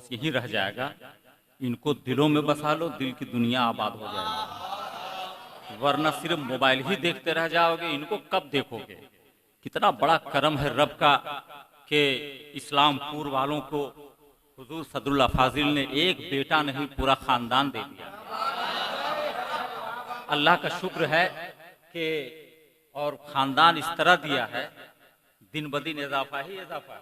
बस यही रह जाएगा, इनको दिलों में बसा लो, दिल की दुनिया आबाद हो जाएगी। वरना सिर्फ मोबाइल ही देखते रह जाओगे, इनको कब देखोगे। कितना बड़ा करम है रब का कि इस्लामपुर वालों को हुजूर सदरुल्लाह फाजिल ने एक बेटा नहीं पूरा खानदान दे दिया। अल्लाह का शुक्र है कि और खानदान इस तरह दिया है, दिन ब दिन इजाफा ही इजाफा।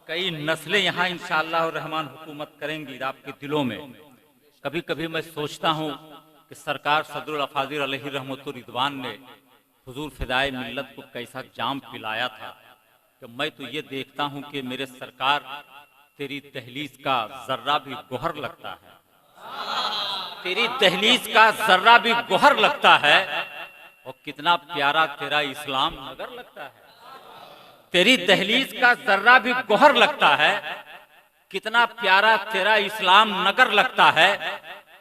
कई नस्लें यहाँ इंशाअल्लाह रहमान हुकूमत करेंगी आपके दिलों में। कभी कभी मैं सोचता हूँ कि सरकार सदरुल फाजिल अलैहि रहमतुर रिदवान ने हुजूर फिदाए मिल्लत को कैसा जाम पिलाया था कि मैं तो ये देखता हूँ कि मेरे सरकार तेरी दहलीज का जर्रा भी गोहर लगता है, तेरी दहलीज का जर्रा भी गोहर लगता है, और कितना प्यारा तेरा इस्लाम नगर लगता है। तेरी दहलीज का जर्रा भी गोहर लगता है, कितना प्यारा तेरा इस्लाम नगर लगता है।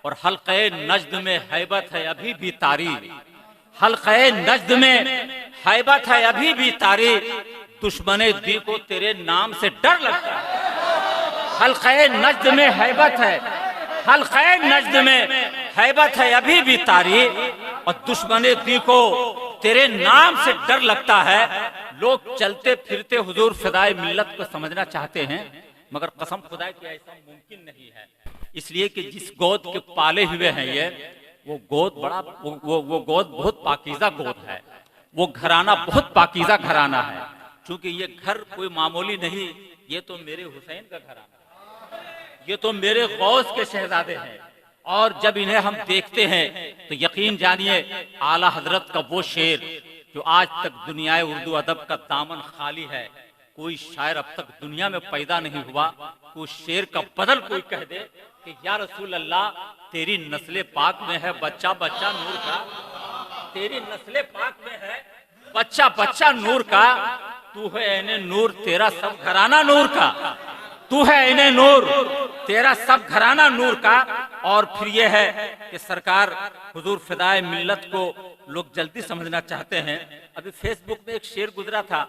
और हल्क़े नज्द में हैबत है अभी भी तारी, हल्क़े नज्द में हैबत है अभी भी तारी, दुश्मने दी को तेरे नाम से डर लगता है। हल्क़े नज्द में हैबत है, हल्क़े नज्द में हैबत है अभी भी तारी, और दुश्मने दी को तेरे नाम से डर लगता है। लोग चलते फिरते हुजूर फिदाए मिल्लत को समझना चाहते हैं, मगर कसम खुदा की ऐसा मुमकिन नहीं है। इसलिए कि जिस गोद के पाले हुए हैं ये, वो गोद बड़ा वो गोद बहुत पाकीज़ा गोद है, वो घराना बहुत पाकीज़ा घराना है। क्योंकि ये घर कोई मामूली नहीं, ये तो मेरे हुसैन का घराना है, ये तो मेरे गौस के शहजादे हैं। और जब इन्हें हम देखते हैं तो यकीन जानिए आला हजरत का वो शेर जो आज तक दुनिया उर्दू अदब का दामन खाली है, कोई शायर अब तक दुनिया में पैदा नहीं हुआ कि उस शेर का बदल कोई कह दे कि या रसूल अल्लाह तेरी नस्ले पाक में है बच्चा बच्चा नूर का, तेरी नस्ले पाक में है बच्चा बच्चा नूर का, तू है ऐने नूर तेरा सब घराना नूर का, तू है ऐने नूर तेरा सब घराना नूर का। और फिर यह है कि सरकार हुजूर फिदाए मिल्लत को लोग जल्दी समझना चाहते हैं। अभी फेसबुक में एक शेर गुजरा था,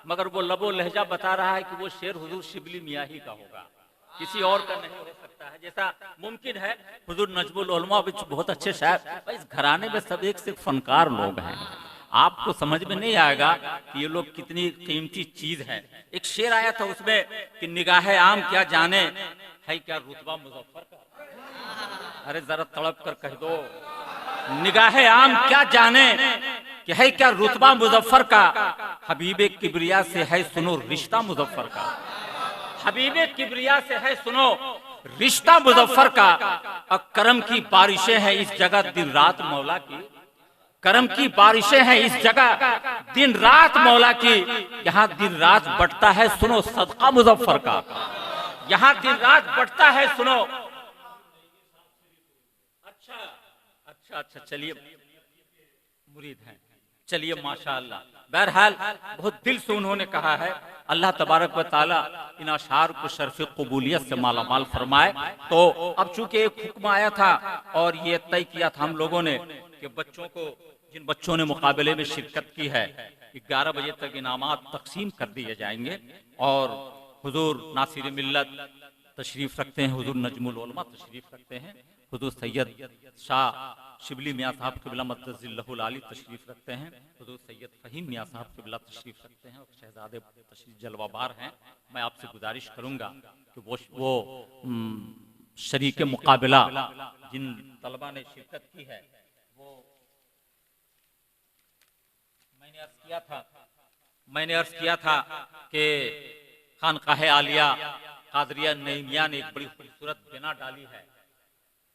मगर वो लबो लहजा बता रहा है कि वो शेर हुजूर शिबली मियाँ ही का होगा, किसी और का नहीं हो सकता है। जैसा मुमकिन है हुजूर नजमुल उलमा बहुत अच्छे शायर, इस घराने में सब एक से फनकार लोग हैं, आपको समझ में नहीं आएगा कि ये लोग कितनी कीमती चीज है। एक शेर आया था उसमें कि निगाहे आम क्या जाने है क्या रुतबा मुजफ्फर का, अरे जरा तड़प कर कह दो, निगाहे आम क्या जाने कि है क्या रुतबा मुजफ्फर का, हबीबे किबरिया से है सुनो रिश्ता मुजफ्फर का, हबीबे किबरिया से है सुनो रिश्ता मुजफ्फर का। और करम की बारिशें हैं इस जगह दिन रात मौला की, करम की बारिशें हैं इस जगह दिन रात मौला की, यहाँ दिन रात बढ़ता है सुनो सदका मुजफ्फर का, यहाँ दिन रात बढ़ता है सुनो। अच्छा अच्छा अच्छा, चलिए मुरीद हैं, चलिए माशाअल्लाह। बहरहाल बहुत दिल से उन्होंने कहा है, अल्लाह तबारक व तआला इन अशार को शर्फ कबूलियत से माला माल फरमाए। तो अब चूंकि एक हुक्म आया था और ये तय किया था हम लोगों ने कि बच्चों को, जिन बच्चों ने मुकाबले में शिरकत की है 11 बजे तक इनामात तकसीम कर दिए जाएंगे। और हुजूर नासिर मिल्लत तशरीफ रखते हैं, हुजूर नजमुल उलमा तशरीफ रखते हैं, हुजूर सैयद शाह शिबली मियाँ साहब क़िबला मद्दज़िल्लहुल आली तशरीफ रखते हैं, हुजूर सैयद फ़हीम मियाँ साहब क़िबला तशरीफ रखते हैं, और शहजादे तशरीफ जलवाबार हैं। मैं आपसे गुजारिश करूँगा कि वो शरीक मुकाबला जिन तलबा ने शिरकत की है, वो मैंने अर्ज किया था कि खानकाह आलिया कादरिया नईमिया ने एक बड़ी खूबसूरत बिना डाली है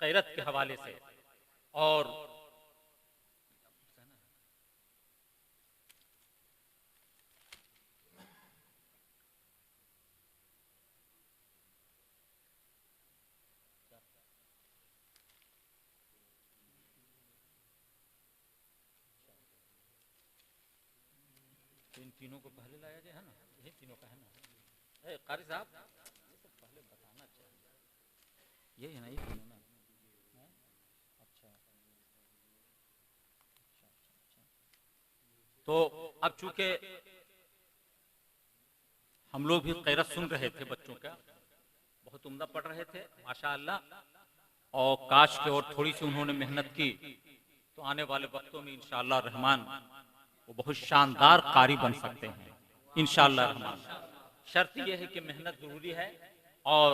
गैरत के हवाले से। और इन तीनों को पहले लाया जाए, है ना, ये तीनों का है ना, कारी साहब ये सब पहले बताना चाहिए, ये है ना, ये तीनों ना। अच्छा अच्छा अच्छा, तो अब चूंकि हम लोग भी क़ैरत सुन रहे थे बच्चों का, बहुत उम्दा पढ़ रहे थे माशाअल्लाह, और काश के और थोड़ी सी उन्होंने मेहनत की तो आने वाले वक्तों में इंशाअल्लाह रहमान वो बहुत शानदार कारी बन सकते हैं इंशाअल्लाह रहमान। शर्त यह है कि मेहनत जरूरी है और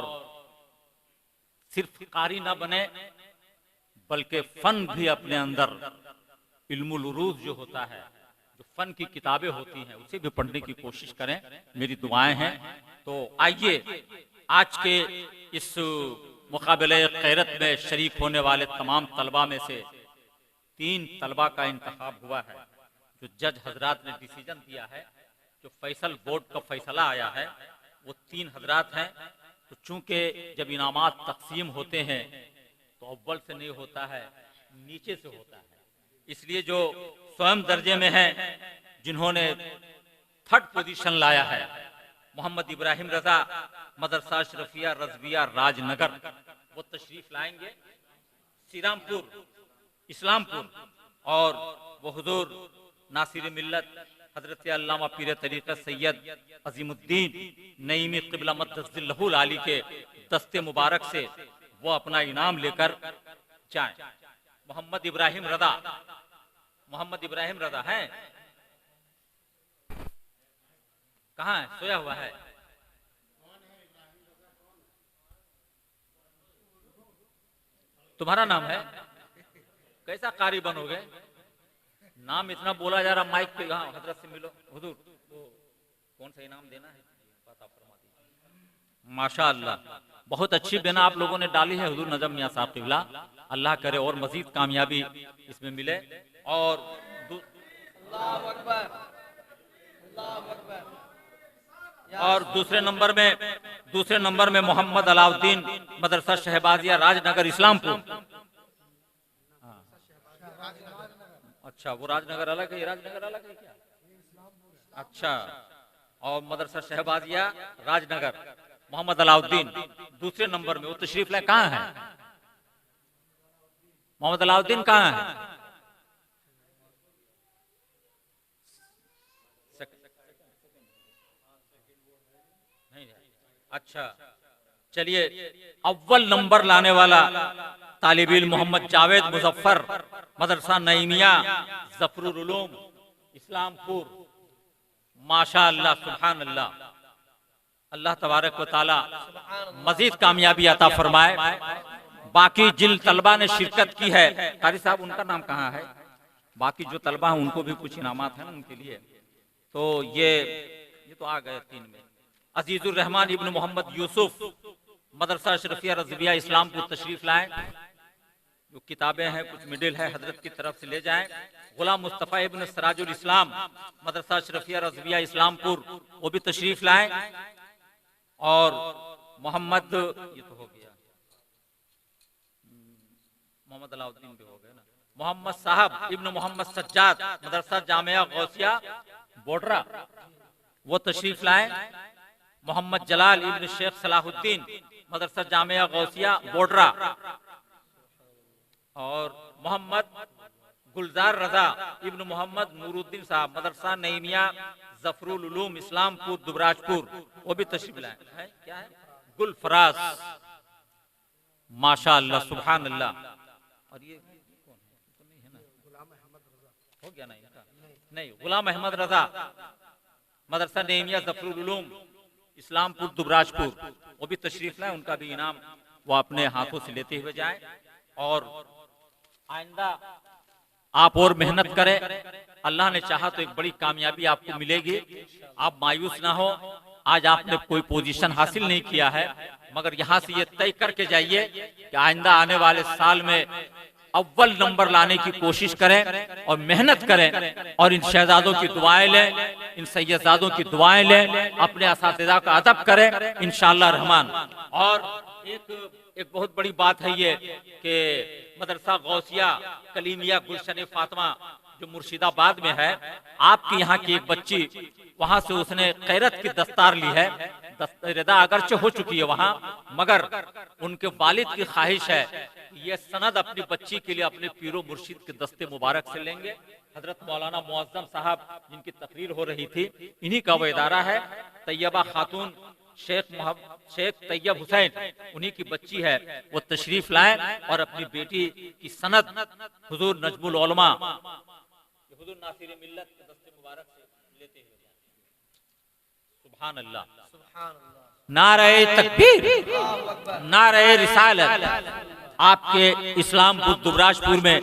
सिर्फ कारी ना बने बल्कि फन भी अपने अंदर, इल्मुल उरूज जो होता है, जो फन की किताबें होती हैं उसे भी पढ़ने की कोशिश करें, मेरी दुआएं हैं। तो आइए आज के इस मुकाबले खैरत में शरीक होने वाले तमाम तलबा में से 3 तलबा का इंतखाब हुआ है, जो जज हजरात ने डिसीजन दिया है, जो फैसल बोर्ड का फैसला आया है, वो 3 हजरात हैं। तो चूंकि जब इनामात तकसीम होते हैं तो अव्वल से नहीं होता है, नीचे से होता है, इसलिए जो स्वयं दर्जे में है, जिन्होंने 3rd पोजीशन लाया है, मोहम्मद इब्राहिम रजा, मदरसा अशरफिया रजविया राजनगर, वो तशरीफ लाएंगे श्रीरामपुर इस्लामपुर, और वो हुजूर नासिर मिल्लत हजरत अल्लामा पीर तरीक़त सैयद अजीमुद्दीन नईमी क़िबला मद्दज़िल्लहुल आली के दस्ते मुबारक से वो अपना इनाम लेकर जाएं। मोहम्मद इब्राहिम रजा है, कहाँ है? सोया हुआ है? तुम्हारा नाम है? कैसा कारी बनोगे? नाम इतना बोला जा रहा माइक पे, हाँ हजरत से मिलो, हुजूर वो कौन सा इनाम देना है पता फरमा दीजिए। माशाअल्लाह बहुत अच्छी बिना आप लोगों ने डाली है हुजूर नजम मियां साहब क़िबला, अल्लाह करे और मजीद कामयाबी इसमें मिले। और दूसरे नंबर में मोहम्मद अलाउद्दीन मदरसा शहबाजिया राजनगर इस्लामपुर। अच्छा वो राजनगर अलग है, राजनगर अलग है क्या? अच्छा, और मदरसा शहबाजिया राजनगर मोहम्मद अलाउद्दीन दूसरे नंबर में, वो तशरीफ लाए। कहाँ है मोहम्मद अलाउद्दीन? कहाँ है? अच्छा चलिए, अव्वल नंबर लाने वाला तालिब इल्म मोहम्मद जावेद मुजफ्फर मदरसा नईमिया ज़फरुल उलूम इस्लामपुर। माशाअल्लाह सुभान अल्लाह, अल्लाह तबारक व तआला मजीद कामयाबी अता फरमाए। बाकी जिन तलबा ने शिरकत की है, कारी साहब उनका नाम कहाँ है? बाकी जो तलबा हैं उनको भी कुछ इनामात हैं उनके लिए। तो ये तो आ गए 3 में। अजीजुर रहमान इब्न मोहम्मद यूसुफ मदरसा अशरफिया रज़विया इस्लामपुर तशरीफ लाएं। जो किताबें हैं कुछ मिडिल है, हजरत की तरफ से ले जाएं। गुलाम मुस्तफ़ा इब्न सराजुल इस्लाम मदरसा अशरफिया रज़विया इस्लामपुर, वो भी तशरीफ लाएं। और मोहम्मद, ये तो हो गया, मोहम्मद अलाउद्दीन भी हो गए ना। मोहम्मद साहब इब्न मोहम्मद सज्जाद मदरसा जामिया गौसिया बोडरा, वो तशरीफ लाएं। मोहम्मद जलाल इब्न शेख सलाहुद्दीन मदरसा जामिया गौसिया बोडरा, और मोहम्मद गुलजार रजा इब्न मोहम्मद नूरुद्दीन साहब मदरसा नईमिया ज़फरुल उलूम इस्लामपुर दुबराजपुर, वो भी तशरीफ लाए। क्या है? गुलफराज, माशाअल्लाह सुभान अल्लाह। और ये कौन है? तो नहीं है ना, हो गया ना इनका? नहीं, गुलाम अहमद रजा मदरसा नईमिया ज़फरुल उलूम इस्लामपुर दुबराजपुर, वो भी तशरीफ लाए। उनका भी इनाम वो अपने हाथों से लेते हुए जाए। और आइंदा आप और मेहनत करें, अल्लाह ने चाहा तो एक बड़ी कामयाबी आपको मिलेगी। आप मायूस ना हो। आज आपने कोई पोजीशन हासिल नहीं किया है, मगर यहाँ से ये तय करके जाइए कि आइंदा आने वाले साल में अव्वल नंबर लाने की कोशिश करें और मेहनत करें, और इन शहजादों की दुआएं लें, इन सैयदजादों की दुआएं लें, अपने असातिज़ा का अदब करें इंशाअल्लाह रहमान। और एक बहुत बड़ी बात है ये कि मदरसा गौसिया कलीमिया गुलशन फातिमा जो मुर्शिदाबाद में है, आपकी यहाँ की एक बच्ची, वहां से उसने खैरत की दस्तार ली है। दस्तरदा अगरचे हो चुकी है वहाँ, मगर उनके वालिद की ख्वाहिश है ये सनद अपनी बच्ची के लिए अपने पीरो मुर्शिद के दस्ते मुबारक से लेंगे। हजरत मौलाना मुअज्जम साहब जिनकी तकरीर हो रही थी, इन्हीं का वो इदारा है। तैयबा खातून शेख तैयब हुसैन, उन्हीं की बच्ची है, वो तशरीफ लाए और अपनी बेटी की सनद हुजूर नजमुल उलमा हुजूर नासिर मिल्लत के दस्ते मुबारक से लेते हुए। सुभान अल्लाह, नारे तकबीर, नारे रिसालत। आपके इस्लाम बुद्ध दुबराजपुर में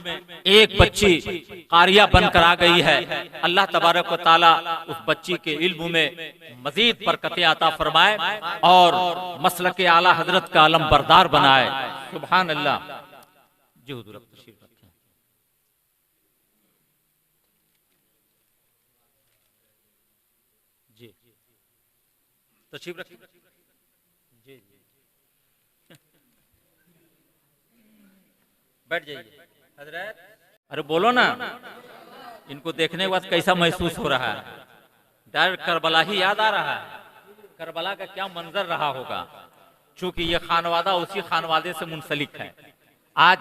एक बच्ची कारिया बनकर आ गई है। अल्लाह तबारक व तआला उस बच्ची के इल्म में मजीद बरकतें अता फरमाए और मसलक आला हजरत का आलम बरदार बनाए। सुभान अल्लाह। जी हुजूर तशरीफ रखें। जी तशरीफ रखें। जी बैठ जाइए हजरत। अरे बोलो ना, इनको देखने के बाद कैसा महसूस हो रहा है? डायरेक्ट करबला ही याद आ रहा है। करबला का क्या मंजर रहा होगा, चूंकि ये खानवादा उसी खानवादे से मुंसलिक है। आज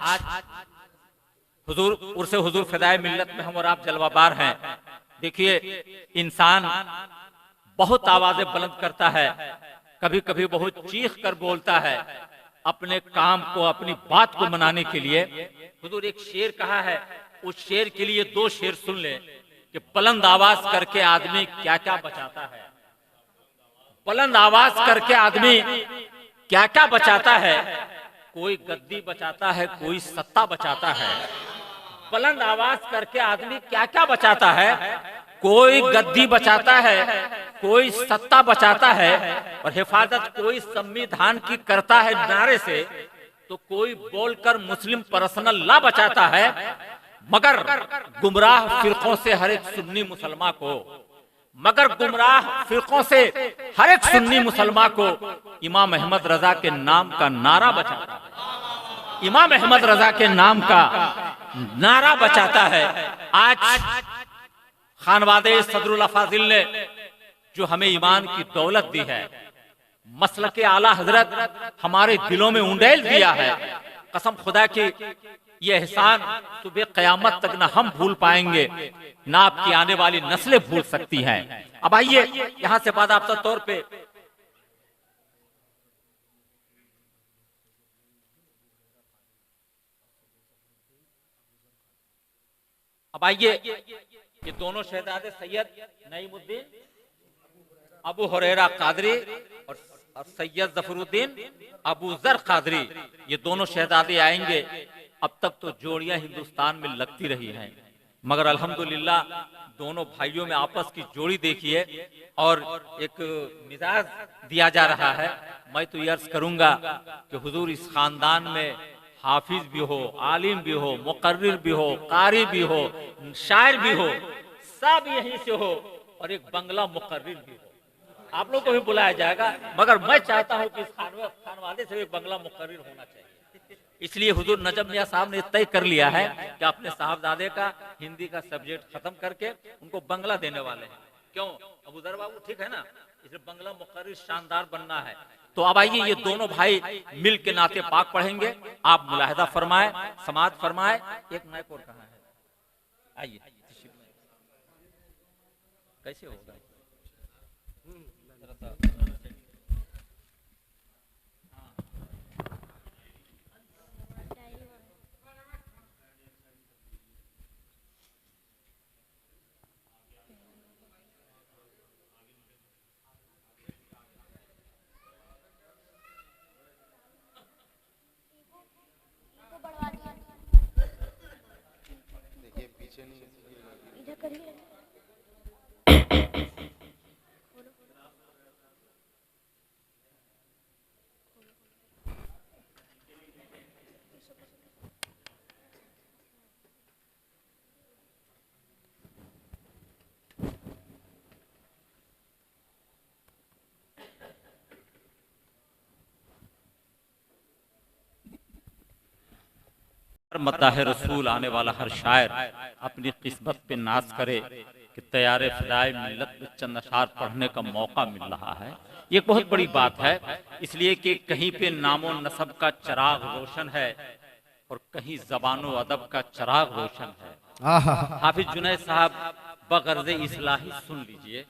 हुजूर उर्से हुजूर फिदाए मिल्लत में हम और आप जलवाबार हैं। देखिए, इंसान बहुत आवाजें बुलंद करता है, कभी कभी बहुत चीख कर बोलता है अपने काम को, अपनी बात को मनाने के लिए। हुजूर एक शेर कहा है, उस शेर के लिए दो शेर सुन ले कि बुलंद आवाज करके आदमी क्या क्या बचाता है। बुलंद आवाज करके आदमी क्या क्या बचाता है। कोई गद्दी बचाता है, कोई सत्ता बचाता है। बुलंद आवाज करके आदमी क्या क्या बचाता है। कोई गद्दी बचाता है, कोई सत्ता बचाता है, और हिफाजत कोई संविधान की करता है नारे से, तो कोई बोलकर मुस्लिम पर्सनल लॉ बचाता है। मगर गुमराह फिरकों से हर एक सुन्नी मुसलमान को, मगर गुमराह फिरकों से हर एक सुन्नी मुसलमान को इमाम अहमद रजा के नाम का नारा बचाता है। इमाम अहमद रजा के नाम का नारा बचाता है। आज खानवादे सदरुल अफाजिल ने जो हमें ईमान की दौलत दी है, मसलके आला हजरत हमारे दिलों में उंडेल दिया है। कसम खुदा की ये एहसान सुबह कयामत तक ना हम भूल पाएंगे, ना आपकी आने वाली नस्लें भूल सकती हैं। अब आइए यहां से बाकायदा तौर पे ये दोनों शहजादे सैयद नईमुद्दीन अबू हुरैरा कादरी और सैयद जफरुद्दीन अबू जर कादरी, ये दोनों शहजादे आएंगे। अब तक तो जोड़ियां हिंदुस्तान में लगती रही हैं, मगर अल्हम्दुलिल्लाह दोनों भाइयों में आपस की जोड़ी देखिए और एक मिजाज दिया जा रहा है। मैं तो ये अर्ज करूंगा कि हुजूर इस खानदान में हाफिज भी हो, आलिम भी हो, मुकर्रिर भी हो, कारी भी हो, शायर भी हो, सब यहीं से हो, और एक बंगला मुकर्रिर भी हो। आप लोग को भी बुलाया जाएगा, मगर मैं चाहता हूं कि इस खानवादे से एक बंगला मुकर्रिर होना चाहिए। इसलिए हुजूर नजम मियां साहब ने तय कर लिया है कि अपने साहबजादे का हिंदी का सब्जेक्ट खत्म करके उनको बंगला देने वाले हैं। क्यों अबूजर बाबू, ठीक है ना? इसलिए बंगला मुकर्रिर शानदार बनना है। तो अब आइए ये दोनों भाई मिल के नाते पाक पढ़ेंगे। आप मुलाहिदा फरमाए, समात फरमाए। एक माइक और कहाँ है? आइए, कैसे होगा? इधर करिए। मद्दाह रसूल आने वाला हर शायर अपनी किस्मत पे नाज करे कि तैयार फिदाए मिल्लत में चंद अशार पढ़ने का मौका मिल रहा है। ये बहुत बड़ी बात है, इसलिए कि कहीं पे नामो नसब का चराग रोशन है और कहीं जबानो अदब का चराग रोशन है। हाफिज जुनैद साहब बगर्ज़े इस्लाही सुन लीजिए,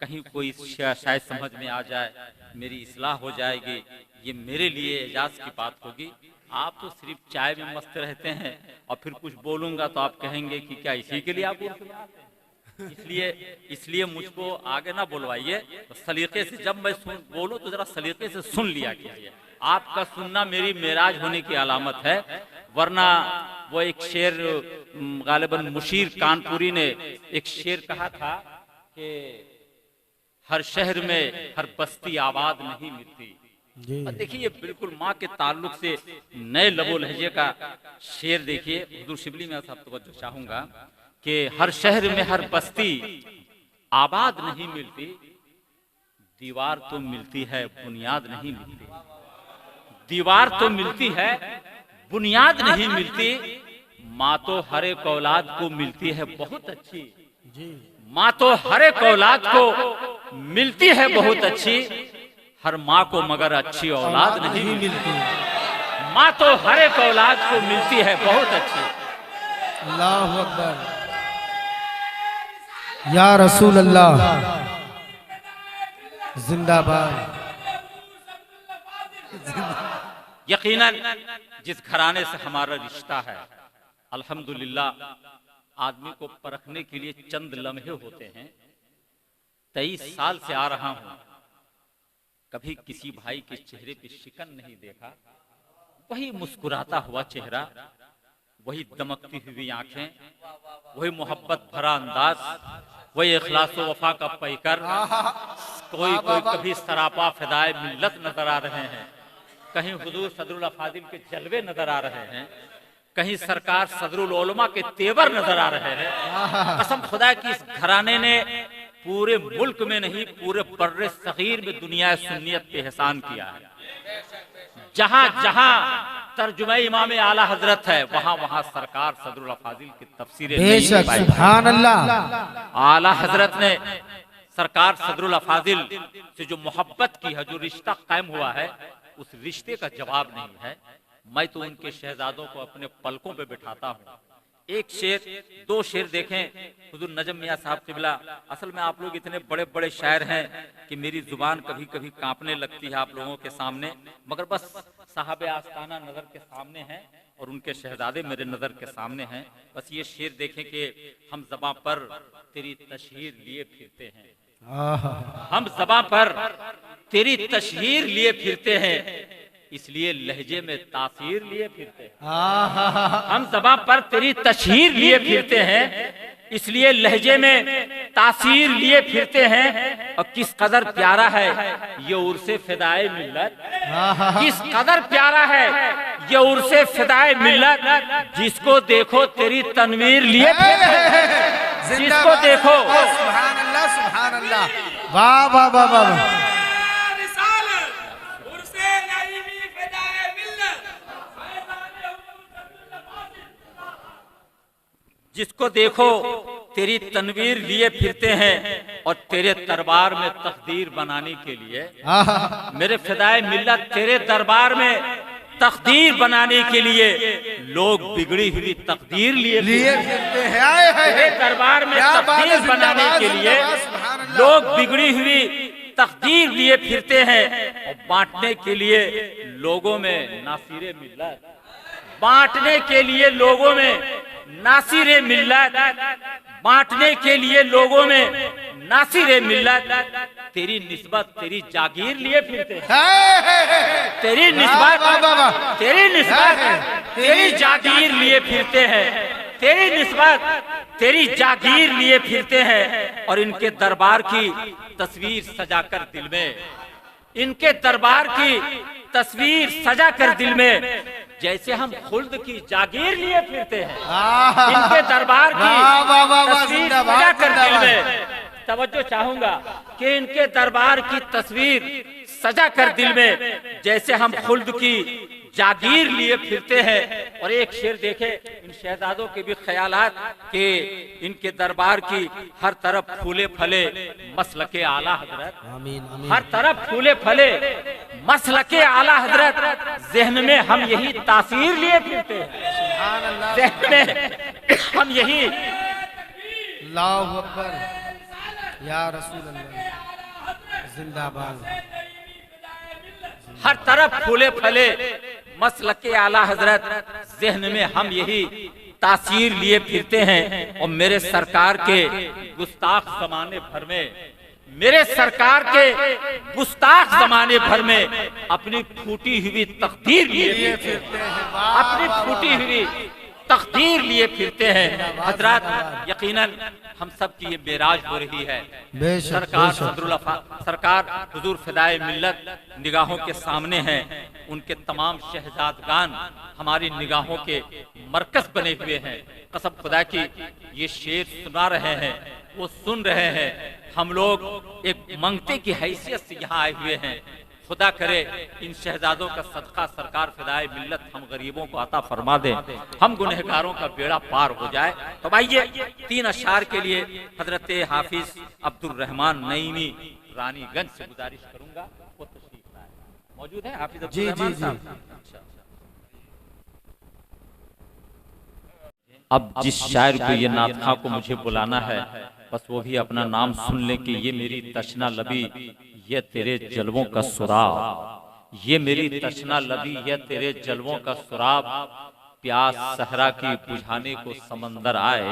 कहीं कोई शायद समझ में आ जाए, मेरी इस्लाह हो जाएगी, ये मेरे लिए एजाज की बात होगी। आप तो सिर्फ चाय में मस्त रहते हैं और फिर कुछ बोलूंगा तो आप कहेंगे कि क्या इसी के लिए आप इसलिए मुझको आगे ना बोलवाइए। तो सलीके से जब मैं बोलूं तो जरा सलीके से सुन लिया कीजिए। आपका सुनना मेरी मेराज होने की अलामत है। वरना वो एक शेर गालिबन मुशीर कानपुरी ने एक शेर कहा था कि हर शहर में हर बस्ती आबाद नहीं मिलती। और देखिए ये बिल्कुल माँ के ताल्लुक से नए लबो लहजे का शेर देखिए। हुजूर शिबली में सब तवज्जो चाहूंगा कि हर शहर में हर बस्ती आबाद नहीं मिलती, दीवार तो मिलती है बुनियाद नहीं मिलती। दीवार तो मिलती है बुनियाद नहीं मिलती। माँ तो हर एक औलाद को मिलती है बहुत अच्छी। माँ तो हर एक औलाद को मिलती है बहुत अच्छी। हर माँ को मगर अच्छी औलाद नहीं मिलती। माँ तो हर एक औलाद को मिलती है बहुत अच्छी। अल्लाहु अकबर, या रसूल अल्लाह जिंदाबाद। यकीनन जिस घराने से हमारा रिश्ता है, अल्हम्दुलिल्लाह आदमी को परखने के लिए चंद लम्हे होते हैं। 23 साल से आ रहा हूं, कभी किसी भाई के चेहरे पे शिकन नहीं देखा। वही मुस्कुराता हुआ चेहरा, वही दमकती हुई आंखें, वही मोहब्बत भरा अंदाज, वही इखलास व वफा का पैकर। कोई कभी सरापा फिदाए मिल्लत नजर आ रहे हैं, कहीं हुजूर सदरुल अफादिल के जलवे नजर आ रहे हैं, कहीं सरकार सदरुल उलमा के तेवर नजर आ रहे हैं। कसम खुदा की इस घराने ने पूरे मुल्क में नहीं पूरे बर्रे सगीर में दुनिया सुन्नियत पे एहसान किया है। जहां जहां तर्जुमा इमाम आला हजरत है, वहां वहां सरकार सदरुल अफादिल की तफसीरें बेशक सुभान अल्लाह। आला हजरत ने सरकार सदरुल अफादिल से जो मोहब्बत की है, जो रिश्ता कायम हुआ है, उस रिश्ते का जवाब नहीं है। मैं तो उनके शहजादों को अपने पलकों पे बिठाता हूँ। एक शेर, दो शेर देखें हुजूर नजम मियां साहब किबला। असल में आप लोग इतने बड़े बड़े शायर हैं कि मेरी जुबान कभी कभी कांपने लगती है आप लोगों के सामने, मगर बस साहब आस्ताना नजर के सामने हैं और उनके शहजादे मेरे नजर के सामने हैं। बस ये शेर देखें कि हम ज़बां पर तेरी तशहीर लिए फिरते हैं, हम ज़बां पर तेरी तशहीर लिए फिरते हैं, इसलिए लहजे में तासीर लिए फिरते हैं। हम ज़बां पर तेरी तशहीर लिए फिरते हैं, इसलिए लहजे में तासीर लिए फिरते हैं। और किस कदर प्यारा है ये उर्से फिदाए मिल्लत, किस कदर प्यारा है ये उर्से फिदाए मिल्लत। जिसको देखो तेरी तनवीर लिए फिरते हैं, जिसको देखो। सुभान अल्लाह, सुभान अल्लाह, वाह वाह वाह वाह। जिसको देखो तेरी तनवीर लिए फिरते हैं और तेरे दरबार में तकदीर बनाने के लिए, मेरे फिदाए मिल्लत तेरे दरबार में तकदीर बनाने के लिए लोग बिगड़ी हुई तकदीर लिए फिरते हैं। तेरे दरबार में तकदीर बनाने के लिए लोग बिगड़ी हुई तकदीर लिए फिरते हैं और बांटने के लिए लोगों में नासिरे मिल्लत, बांटने के लिए लोगों में नासिरे मिल्लत, बांटने के लिए लोगों में नासिरे मिल्लत। तेरी निस्बत तेरी जागीर लिए फिरते हैं, तेरी निस्बत तेरी निस्बत तेरी जागीर लिए फिरते हैं, तेरी निस्बत तेरी जागीर लिए फिरते हैं। और इनके दरबार की तस्वीर सजाकर दिल में, इनके दरबार की तस्वीर सजाकर दिल में जैसे हम खुल्द की जागीर लिए फिरते हैं, इनके दरबार की तस्वीर सजाकर दिल में। तवज्जो चाहूंगा कि इनके दरबार की तस्वीर सजाकर दिल में जैसे हम खुल्द की जागीर लिए फिरते हैं। और एक शेर देखे इन शहजादों के भी ख्यालात कि इनके दरबार की हर तरफ फूले फले मसलके आला हजरत, हर तरफ फूले फले मसलके आला हजरत। ज़हन में हम यही तासीर लिए फिरते हैं, ज़हन में हम यही। अल्लाहु अकबर, या रसूल अल्लाह। जिंदाबाद। हर तरफ फूले फले मसलके आला हजरत, जहन में हम यही तासीर लिए फिरते हैं। और मेरे सरकार के गुस्ताख जमाने भर में, मेरे सरकार के गुस्ताख जमाने भर में अपनी फूटी हुई तकदीर लिए फिरते हैं, अपनी फूटी हुई तकदीर लिए फिरते हैं। हजरत यकीनन हम सब की ये मेराज हो रही है। सरकार सरकार हुजूर फिदाए मिल्लत निगाहों के सामने है। उनके तमाम शहजादगान हमारी निगाहों के मरकज बने हुए हैं। कसम खुदा की ये शेर सुना रहे हैं, वो सुन रहे हैं। हम लोग एक मंगते की हैसियत से यहाँ आए हुए हैं। खुदा करे इन शहजादों का सदका सरकार फिदाए मिल्लत हम गरीबों को अता फरमा दे, हम गुनहगारों का बेड़ा पार हो जाए। तो आइए 3 अशार के लिए हजरत हाफिज अब्दुल रहमान नईमी रानीगंज से गुजारिश करूंगा, वो तशरीफ लाए। मौजूद है हाफिज अब्दुल रहमान साहब? अब जिस शायर को ये नातखा को मुझे बुलाना है, बस वो भी अपना नाम सुन ले कि ये मेरी तशना लबी, ये तेरे जलवों का सुराब, ये मेरी तशना लबी, ये तेरे जलवों का सुराब। प्यास सहरा की बुझाने को समंदर आए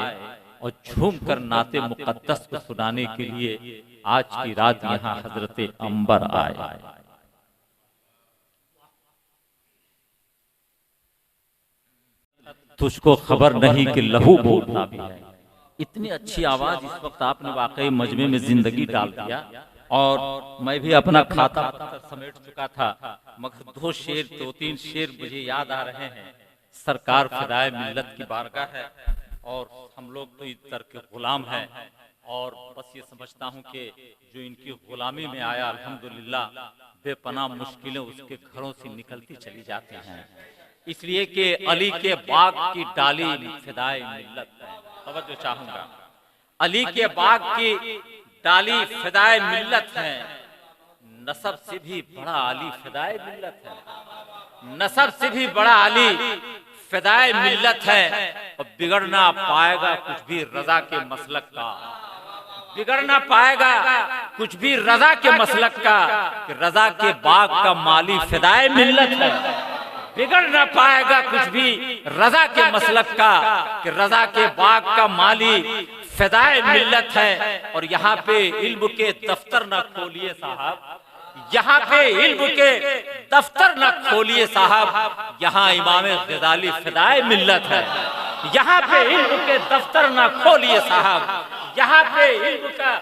और झूम कर नाते मुकद्दस को सुनाने के लिए आज की रात यहाँ हजरत अंबर आए। तुझको खबर नहीं कि लहू बोलता भी है। इतनी अच्छी आवाज इस वक्त आपने वाकई मजमे में जिंदगी डाल दिया। और मैं भी अपना खाता समेट चुका था, मगर 2 शेर 2-3 शेर मुझे याद आ रहे हैं। सरकार फिदाए मिल्लत की बारगाह है और हम लोग तो इधर के गुलाम हैं। और बस ये समझता हूँ कि जो इनकी गुलामी में आया अल्हम्दुलिल्लाह बेपनाह मुश्किलें उसके घरों से निकलती चली जाती हैं। इसलिए कि अली के बाग की डाली फिदाए मिल्लत है। तवज्जो चाहूंगा, अली के बाग की डाली फिदाए मिल्लत है। नसब से भी बड़ा अली फिदाए मिल्लत है, नसब से भी बड़ा अली फिदाए मिल्लत है। और बिगड़ ना पाएगा कुछ भी रजा के मसलक का, बिगड़ ना पाएगा कुछ भी रजा के मसलक का, कि रजा के बाग का माली फिदाए मिल्लत है। बिगड़ ना पाएगा कुछ भी रजा के मसलक का, कि रजा के बाग का माली फिदाए मिल्लत है। और यहाँ पे इल्म के दफ्तर न खोलिए साहब, यहाँ पे इल्म के दफ्तर न खोलिए साहब, यहाँ इमाम गजाली फिदाए मिल्लत है। यहाँ पे इल्म के दफ्तर न खोलिए साहब, यहाँ पे इल्म का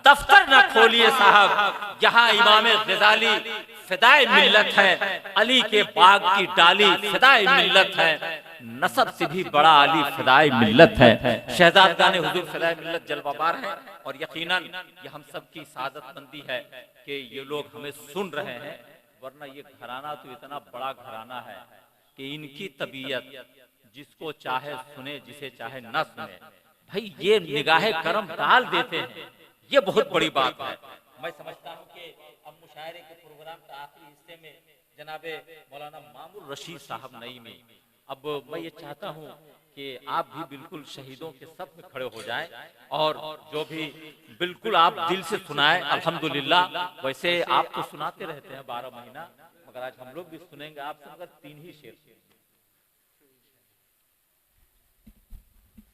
दफ्तर न खोलिए साहब, यहाँ इमाम गजाली फिदाए मिल्लत है। अली के बाग की डाली फिदाए मिल्लत है। नसब से भी बड़ा अली फिदाए मिल्लत है। शहजादगान हुजूर फिदाए मिल्लत जलवाबार हैं। और यकीनन ये हम सब की सादतमंदी है कि ये लोग हमें सुन रहे हैं, वरना ये घराना तो इतना बड़ा घराना है कि इनकी तबीयत जिसको चाहे सुने, जिसे चाहे न सुने। भाई ये निगाहे करम डाल देते हैं, ये बहुत बड़ी बात है। मैं समझता हूँ कि अब मुशायरे के प्रोग्राम का आखिरी हिस्से में जनाबे मौलाना मामूर रशीद साहब नईमी, अब मैं ये चाहता हूँ कि आप भी बिल्कुल शहीदों के सफ में खड़े हो जाएं और जो भी बिल्कुल आप दिल से सुनाएं। अल्हम्दुलिल्लाह वैसे आप तो सुनाते रहते हैं 12 महीना, मगर आज हम लोग भी सुनेंगे आपसे मगर 3 ही शेर।